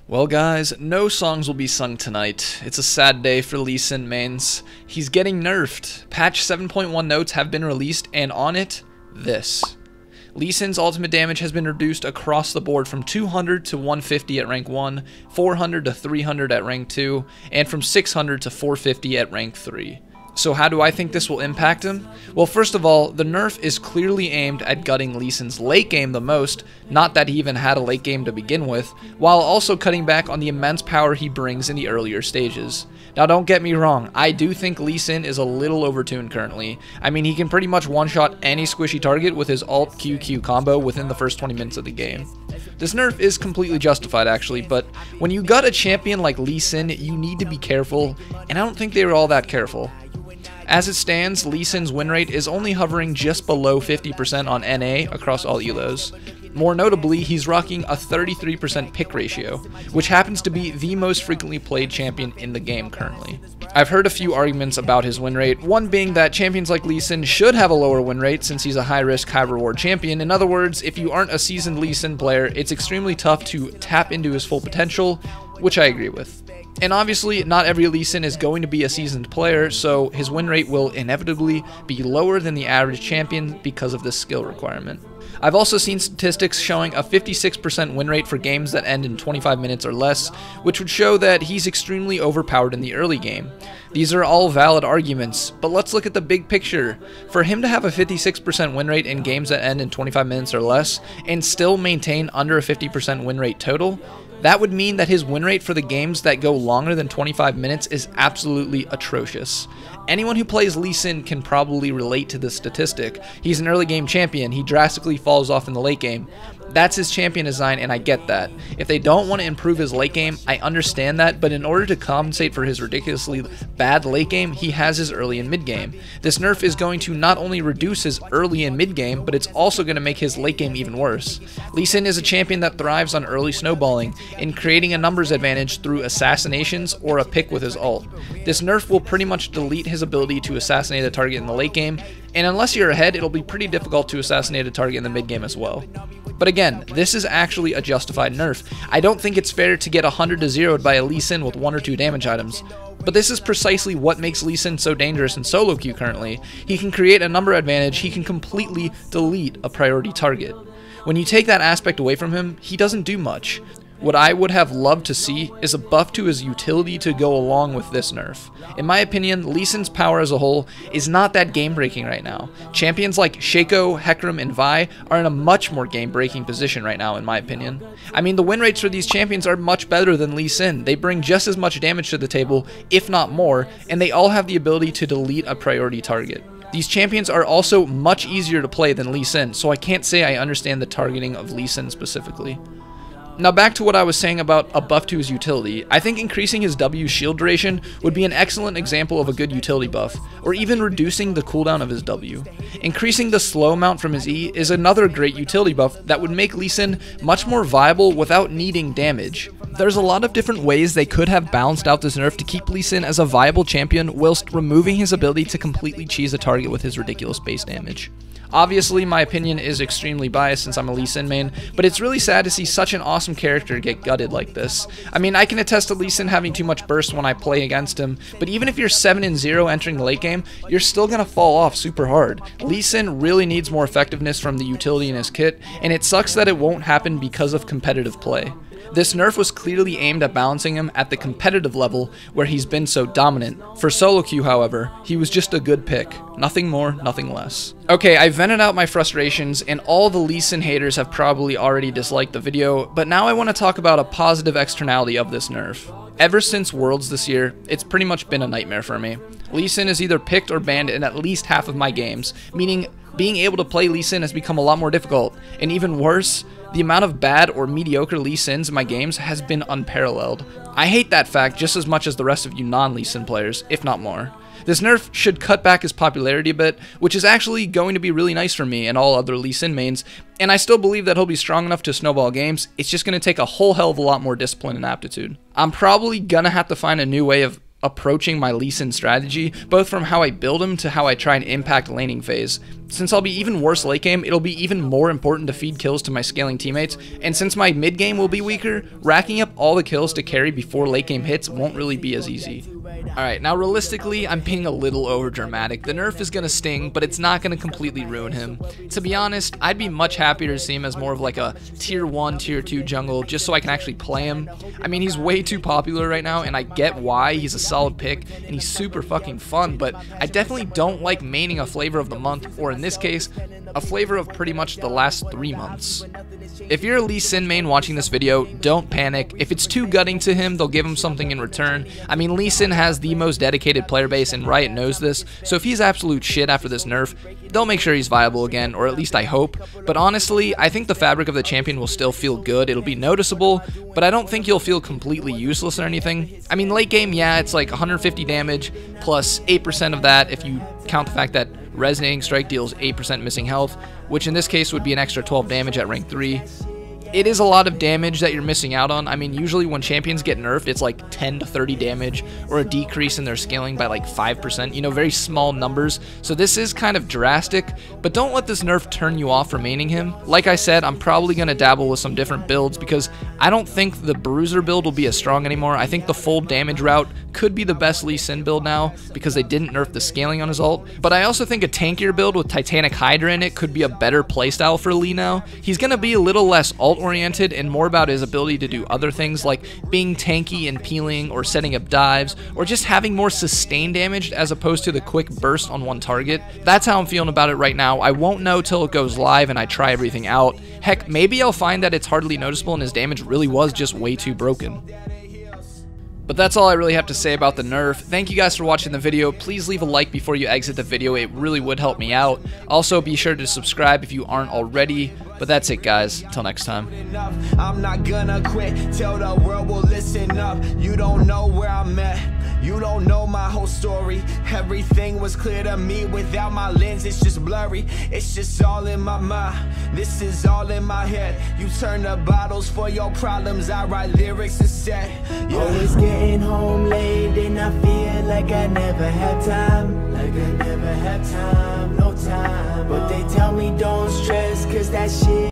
Well guys, no songs will be sung tonight. It's a sad day for Lee Sin mains. He's getting nerfed. Patch 7.1 notes have been released, and on it, this. Lee Sin's ultimate damage has been reduced across the board from 200 to 150 at rank 1, 400 to 300 at rank 2, and from 600 to 450 at rank 3. So how do I think this will impact him? Well, first of all, the nerf is clearly aimed at gutting Lee Sin's late game the most, not that he even had a late game to begin with, while also cutting back on the immense power he brings in the earlier stages. Now don't get me wrong, I do think Lee Sin is a little overtuned currently. I mean, he can pretty much one-shot any squishy target with his alt QQ combo within the first 20 minutes of the game. This nerf is completely justified actually, but when you gut a champion like Lee Sin, you need to be careful, and I don't think they were all that careful. As it stands, Lee Sin's win rate is only hovering just below 50% on NA across all elos. More notably, he's rocking a 33% pick ratio, which happens to be the most frequently played champion in the game currently. I've heard a few arguments about his win rate, one being that champions like Lee Sin should have a lower win rate since he's a high-risk, high-reward champion. In other words, if you aren't a seasoned Lee Sin player, it's extremely tough to tap into his full potential, which I agree with. And obviously, not every Lee Sin is going to be a seasoned player, so his win rate will inevitably be lower than the average champion because of this skill requirement. I've also seen statistics showing a 56% win rate for games that end in 25 minutes or less, which would show that he's extremely overpowered in the early game. These are all valid arguments, but let's look at the big picture. For him to have a 56% win rate in games that end in 25 minutes or less, and still maintain under a 50% win rate total, that would mean that his win rate for the games that go longer than 25 minutes is absolutely atrocious. Anyone who plays Lee Sin can probably relate to this statistic. He's an early game champion, he drastically falls off in the late game. That's his champion design, and I get that. If they don't want to improve his late game, I understand that, but in order to compensate for his ridiculously bad late game, he has his early and mid game. This nerf is going to not only reduce his early and mid game, but it's also going to make his late game even worse. Lee Sin is a champion that thrives on early snowballing, in creating a numbers advantage through assassinations or a pick with his ult. This nerf will pretty much delete his ability to assassinate a target in the late game, and unless you're ahead, it'll be pretty difficult to assassinate a target in the mid game as well. But again, this is actually a justified nerf. I don't think it's fair to get 100 to 0'd by a Lee Sin with 1 or 2 damage items. But this is precisely what makes Lee Sin so dangerous in solo queue currently. He can create a number advantage, he can completely delete a priority target. When you take that aspect away from him, he doesn't do much. What I would have loved to see is a buff to his utility to go along with this nerf. In my opinion, Lee Sin's power as a whole is not that game-breaking right now. Champions like Shaco, Heckram, and Vi are in a much more game-breaking position right now, in my opinion. I mean, the win rates for these champions are much better than Lee Sin. They bring just as much damage to the table, if not more, and they all have the ability to delete a priority target. These champions are also much easier to play than Lee Sin, so I can't say I understand the targeting of Lee Sin specifically. Now back to what I was saying about a buff to his utility. I think increasing his W shield duration would be an excellent example of a good utility buff, or even reducing the cooldown of his W. Increasing the slow amount from his E is another great utility buff that would make Lee Sin much more viable without needing damage. There's a lot of different ways they could have balanced out this nerf to keep Lee Sin as a viable champion whilst removing his ability to completely cheese a target with his ridiculous base damage. Obviously, my opinion is extremely biased since I'm a Lee Sin main, but it's really sad to see such an awesome character get gutted like this. I mean, I can attest to Lee Sin having too much burst when I play against him, but even if you're 7-0 entering the late game, you're still gonna fall off super hard. Lee Sin really needs more effectiveness from the utility in his kit, and it sucks that it won't happen because of competitive play. This nerf was clearly aimed at balancing him at the competitive level where he's been so dominant. For solo queue, however, he was just a good pick. Nothing more, nothing less. Okay, I vented out my frustrations, and all the Lee Sin haters have probably already disliked the video, but now I want to talk about a positive externality of this nerf. Ever since Worlds this year, it's pretty much been a nightmare for me. Lee Sin is either picked or banned in at least half of my games, meaning being able to play Lee Sin has become a lot more difficult, and even worse, the amount of bad or mediocre Lee Sins in my games has been unparalleled. I hate that fact just as much as the rest of you non-Lee Sin players, if not more. This nerf should cut back his popularity a bit, which is actually going to be really nice for me and all other Lee Sin mains, and I still believe that he'll be strong enough to snowball games. It's just going to take a whole hell of a lot more discipline and aptitude. I'm probably gonna have to find a new way of approaching my Lee Sin strategy, both from how I build him to how I try and impact laning phase. Since I'll be even worse late game, it'll be even more important to feed kills to my scaling teammates, and since my mid game will be weaker, racking up all the kills to carry before late game hits won't really be as easy. Alright, now realistically, I'm being a little over dramatic. The nerf is gonna sting, but it's not gonna completely ruin him. To be honest, I'd be much happier to see him as more of like a tier 1, tier 2 jungle, just so I can actually play him. I mean, he's way too popular right now, and I get why. He's a solid pick, and he's super fucking fun, but I definitely don't like maining a flavor of the month, or in this case, a flavor of pretty much the last 3 months. If you're a Lee Sin main watching this video, don't panic. If it's too gutting to him, they'll give him something in return. I mean, Lee Sin has the most dedicated player base, and Riot knows this, so if he's absolute shit after this nerf, they'll make sure he's viable again, or at least I hope. But honestly, I think the fabric of the champion will still feel good. It'll be noticeable, but I don't think you'll feel completely useless or anything. I mean, late game, yeah, it's like 150 damage, plus 8% of that if you count the fact that Resonating Strike deals 8% missing health, which in this case would be an extra 12 damage at rank 3. It is a lot of damage that you're missing out on. I mean, usually when champions get nerfed, it's like 10 to 30 damage or a decrease in their scaling by like 5%, you know, very small numbers. So this is kind of drastic, but don't let this nerf turn you off from maining him. Like I said, I'm probably going to dabble with some different builds because I don't think the Bruiser build will be as strong anymore. I think the full damage route could be the best Lee Sin build now because they didn't nerf the scaling on his ult. But I also think a tankier build with Titanic Hydra in it could be a better playstyle for Lee now. He's going to be a little less ult oriented and more about his ability to do other things like being tanky and peeling or setting up dives or just having more sustained damage as opposed to the quick burst on one target. That's how I'm feeling about it right now. I won't know till it goes live and I try everything out. Heck, maybe I'll find that it's hardly noticeable and his damage really was just way too broken. But that's all I really have to say about the nerf. Thank you guys for watching the video. Please leave a like before you exit the video. It really would help me out. Also, be sure to subscribe if you aren't already. But that's it, guys. Until next time. I'm not gonna quit till the world will listen up. You don't know where I'm at. You don't know my whole story. Everything was clear to me without my lens. It's just blurry. It's just all in my mind. This is all in my head. You turn the bottles for your problems. I write lyrics instead. Yeah. Always getting home late and I feel like I never had time. Like I never had time, no time. But they tell me don't stress, cause that shit